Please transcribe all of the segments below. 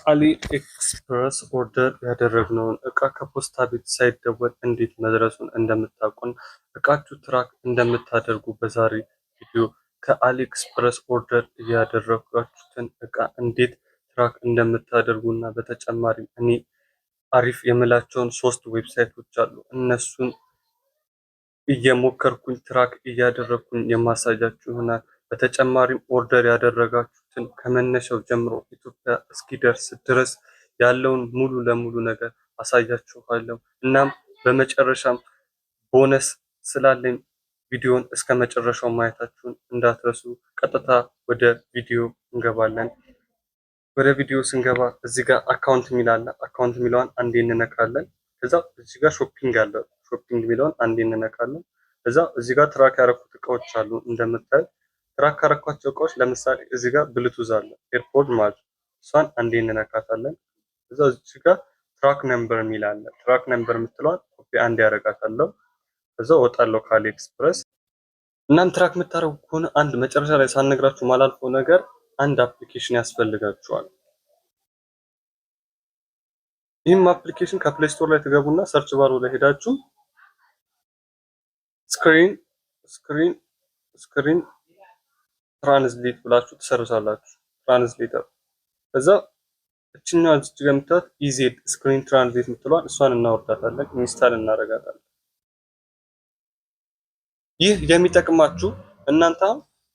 ከአሊ ኤክስፕረስ ኦርደር ያደረግነውን እቃ ከፖስታ ቤት ሳይደወል እንዴት መድረሱን እንደምታውቁን እቃችሁ ትራክ እንደምታደርጉ በዛሬ ቪዲዮ ከአሊ ኤክስፕረስ ኦርደር ያደረጋችሁትን እቃ እንዴት ትራክ እንደምታደርጉ እና በተጨማሪም እኔ አሪፍ የምላቸውን 3 ዌብሳይቶች አሉ እነሱን እየሞከርኩኝ ትራክ እያደረግኩኝ የማሳያችሁ ይሆናል። በተጨማሪም ኦርደር ያደረጋችሁትን ከመነሻው ጀምሮ ኢትዮጵያ እስኪደርስ ድረስ ያለውን ሙሉ ለሙሉ ነገር አሳያችኋለሁ። እናም በመጨረሻም ቦነስ ስላለኝ ቪዲዮን እስከ መጨረሻው ማየታችሁን እንዳትረሱ። ቀጥታ ወደ ቪዲዮ እንገባለን። ወደ ቪዲዮ ስንገባ እዚህ ጋር አካውንት ሚል አለ። አካውንት ሚለውን አንዴ እንነካለን። ከዛ እዚህ ጋር ሾፒንግ አለ። ሾፒንግ ሚለውን አንዴ እንነካለን። ከዛ እዚህ ጋር ትራክ ያረኩት እቃዎች አሉ። እንደምታዩት ትራክ ያረኳቸው እቃዎች ለምሳሌ እዚህ ጋር ብሉቱዝ አለ፣ ኤርፖድ ማለት እሷን አንዴ እንነካታለን። ከዛ እዚህ ጋር ትራክ ነምበር ሚል አለ። ትራክ ነምበር የምትለዋን ኮፒ አንዴ ያረጋታለሁ። ከዛ እወጣለሁ ከአሊ ኤክስፕረስ። እናም ትራክ የምታረጉ ከሆነ አንድ መጨረሻ ላይ ሳልነግራችሁ ማላልፈው ነገር አንድ አፕሊኬሽን ያስፈልጋችኋል። ይህም አፕሊኬሽን ከፕሌይ ስቶር ላይ ትገቡና ሰርች ባሩ ላይ ሄዳችሁ ስክሪን ትራንስሌት ብላችሁ ትሰርሳላችሁ። ትራንስሌተር ከዛ እችኛዋ እዚህ ጋር የምታዩት ኢዜድ ስክሪን ትራንስሌት የምትለዋን እሷን እናወርዳታለን፣ ኢንስታል እናደርጋታለን። ይህ የሚጠቅማችሁ እናንተ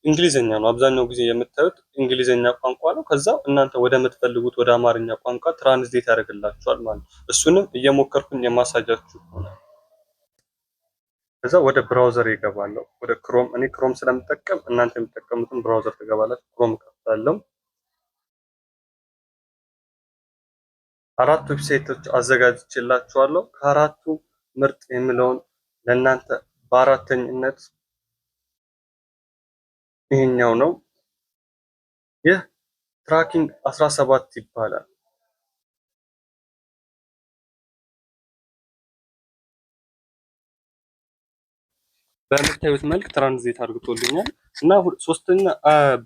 እንግሊዘኛ ነው። አብዛኛው ጊዜ የምታዩት እንግሊዘኛ ቋንቋ ነው። ከዛ እናንተ ወደ ምትፈልጉት ወደ አማርኛ ቋንቋ ትራንስሌት ያደርግላችኋል ማለት ነው። እሱንም እየሞከርኩኝ የማሳያችሁ ይሆናል። ከዛ ወደ ብራውዘር ይገባለሁ፣ ወደ ክሮም። እኔ ክሮም ስለምጠቀም እናንተ የምትጠቀሙትን ብራውዘር ትገባላችሁ። ክሮም ከፍታለሁ። 4 ዌብሳይቶች አዘጋጅቼላችኋለሁ። ከአራቱ ምርጥ የምለውን ለእናንተ በአራተኝነት ይሄኛው ነው። ይህ ትራኪንግ 17 ይባላል። በምታዩት መልክ ትራንዚት አድርጎልኛል እና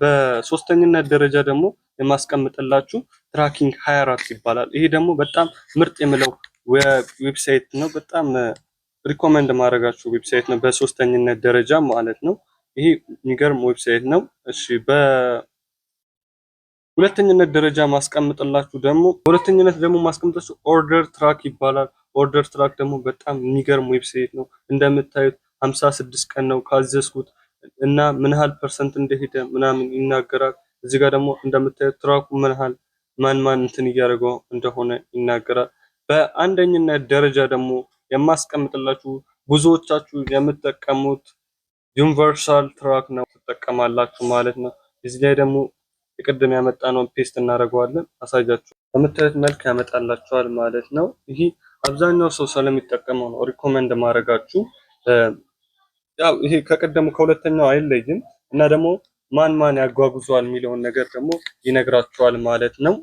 በሶስተኝነት ደረጃ ደግሞ የማስቀምጥላችሁ ትራኪንግ 24 ይባላል። ይሄ ደግሞ በጣም ምርጥ የምለው ዌብሳይት ነው። በጣም ሪኮመንድ ማድረጋችሁ ዌብሳይት ነው፣ በሶስተኝነት ደረጃ ማለት ነው። ይሄ የሚገርም ዌብሳይት ነው። እሺ በሁለተኝነት ደረጃ ማስቀምጥላችሁ ደግሞ ማስቀምጥላችሁ ኦርደር ትራክ ይባላል። ኦርደር ትራክ ደግሞ በጣም የሚገርም ዌብሳይት ነው። እንደምታዩት 56 ቀን ነው ካዘዝኩት እና ምን ያህል ፐርሰንት እንደሄደ ምናምን ይናገራል። እዚህ ጋር ደግሞ እንደምታዩት ትራኩ ምን ያህል ማን እንትን እያደረገው እንደሆነ ይናገራል። በአንደኝነት ደረጃ ደግሞ የማስቀምጥላችሁ ብዙዎቻችሁ የምትጠቀሙት ዩኒቨርሳል ትራክ ነው ትጠቀማላችሁ ማለት ነው። እዚህ ላይ ደግሞ የቅድም ያመጣነውን ፔስት እናደርገዋለን፣ አሳያችሁ። በምታዩት መልክ ያመጣላችኋል ማለት ነው። ይሄ አብዛኛው ሰው ስለሚጠቀመው ነው ሪኮመንድ ማድረጋችሁ። ያው ይሄ ከቀደሙ ከሁለተኛው አይለይም እና ደግሞ ማን ያጓጉዟል የሚለውን ነገር ደግሞ ይነግራችኋል ማለት ነው።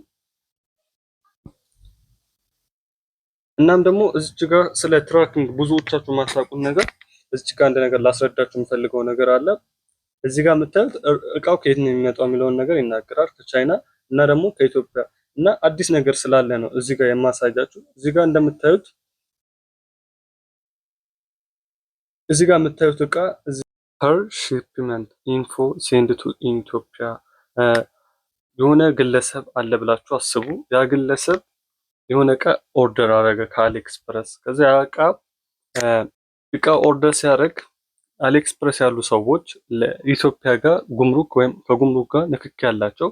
እናም ደግሞ እዚች ጋር ስለ ትራኪንግ ብዙዎቻችሁ ማሳቁን ነገር እዚች ጋር አንድ ነገር ላስረዳችሁ የምፈልገው ነገር አለ። እዚህ ጋር የምታዩት እቃው ከየት ነው የሚመጣው የሚለውን ነገር ይናገራል። ከቻይና እና ደግሞ ከኢትዮጵያ እና አዲስ ነገር ስላለ ነው እዚህ ጋር የማሳያችሁ። እዚህ ጋር እንደምታዩት እዚህ ጋር የምታዩት እቃ ፐር ሺፕመንት ኢንፎ ሴንድ ቱ ኢትዮጵያ የሆነ ግለሰብ አለ ብላችሁ አስቡ። ያ ግለሰብ የሆነ እቃ ኦርደር አደረገ ከአሊኤክስፕረስ። ከዛ ያ እቃ ኦርደር ሲያደርግ አሊኤክስፕረስ ያሉ ሰዎች ለኢትዮጵያ ጋር ጉምሩክ ወይም ከጉምሩክ ጋር ንክኪ ያላቸው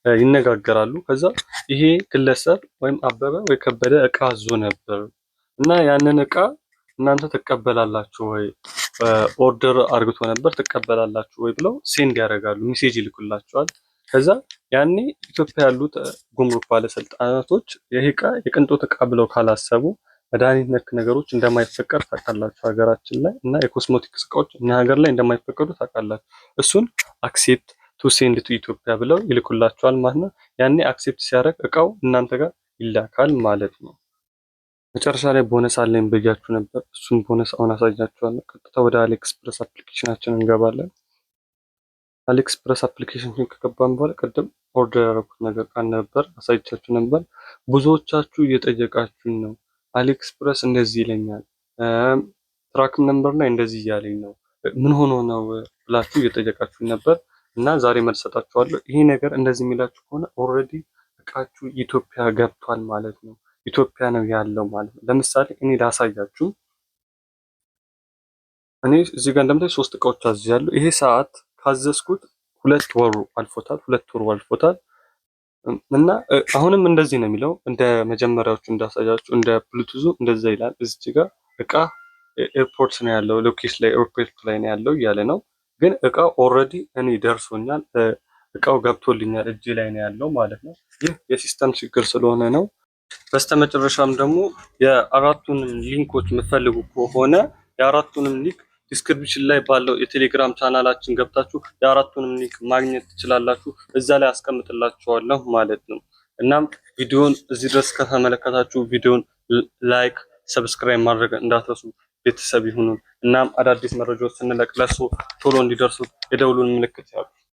ይነጋገራሉ። ከዛ ይሄ ግለሰብ ወይም አበበ ወይ ከበደ እቃ አዞ ነበር እና ያንን እቃ እናንተ ትቀበላላችሁ ወይ ኦርደር አርግቶ ነበር ትቀበላላችሁ ወይ ብለው ሴንድ ያደርጋሉ፣ ሜሴጅ ይልኩላቸዋል። ከዛ ያኔ ኢትዮጵያ ያሉት ጉምሩክ ባለስልጣናቶች ይሄ እቃ የቅንጦት እቃ ብለው ካላሰቡ መድኃኒት ነክ ነገሮች እንደማይፈቀድ ታውቃላችሁ ሀገራችን ላይ፣ እና የኮስሞቲክስ እቃዎች እኛ ሀገር ላይ እንደማይፈቀዱ ታውቃላችሁ። እሱን አክሴፕት ቱ ሴንድ ቱ ኢትዮጵያ ብለው ይልኩላቸዋል ማለት ነው። ያኔ አክሴፕት ሲያደርግ እቃው እናንተ ጋር ይላካል ማለት ነው። መጨረሻ ላይ ቦነስ አለኝ ብያችሁ ነበር። እሱን ቦነስ አሁን አሳያችኋለሁ። ቀጥታ ወደ አሊኤክስፕረስ አፕሊኬሽናችን እንገባለን። አሊኤክስፕረስ አፕሊኬሽን ከገባን በኋላ ቅድም ኦርደር ያደረኩት ነገር ቃል ነበር አሳይቻችሁ ነበር። ብዙዎቻችሁ እየጠየቃችሁኝ ነው። አሊኤክስፕረስ እንደዚህ ይለኛል፣ ትራክም ነምበር ላይ እንደዚህ እያለኝ ነው፣ ምን ሆኖ ነው ብላችሁ እየጠየቃችሁኝ ነበር እና ዛሬ መልስ ሰጣችኋለሁ። ይሄ ነገር እንደዚህ የሚላችሁ ከሆነ ኦልሬዲ እቃችሁ ኢትዮጵያ ገብቷል ማለት ነው። ኢትዮጵያ ነው ያለው ማለት ነው። ለምሳሌ እኔ ላሳያችሁ። እኔ እዚህ ጋር እንደምታይ 3 እቃዎች አዝዣለሁ። ይሄ ሰዓት ካዘዝኩት 2 ወሩ አልፎታል። 2 ወሩ አልፎታል እና አሁንም እንደዚህ ነው የሚለው እንደ መጀመሪያዎቹ እንዳሳያችሁ እንደ ብሉቱዙ እንደዛ ይላል። እዚች ጋር እቃ ኤርፖርት ነው ያለው፣ ሎኬሽን ላይ ኤርፖርት ላይ ነው ያለው እያለ ነው። ግን እቃው ኦልሬዲ እኔ ደርሶኛል፣ እቃው ገብቶልኛል፣ እጄ ላይ ነው ያለው ማለት ነው። ይህ የሲስተም ችግር ስለሆነ ነው። በስተመጨረሻም ደግሞ የአራቱንም ሊንኮች የምትፈልጉ ከሆነ የአራቱንም ሊንክ ዲስክሪፕሽን ላይ ባለው የቴሌግራም ቻናላችን ገብታችሁ የአራቱንም ሊንክ ማግኘት ትችላላችሁ። እዛ ላይ አስቀምጥላችኋለሁ ማለት ነው። እናም ቪዲዮን እዚህ ድረስ ከተመለከታችሁ ቪዲዮን ላይክ፣ ሰብስክራይብ ማድረግ እንዳትረሱ። ቤተሰብ ይሁኑን። እናም አዳዲስ መረጃዎች ስንለቅ ለሱ ቶሎ እንዲደርሱ የደውሉን ምልክት ያሉ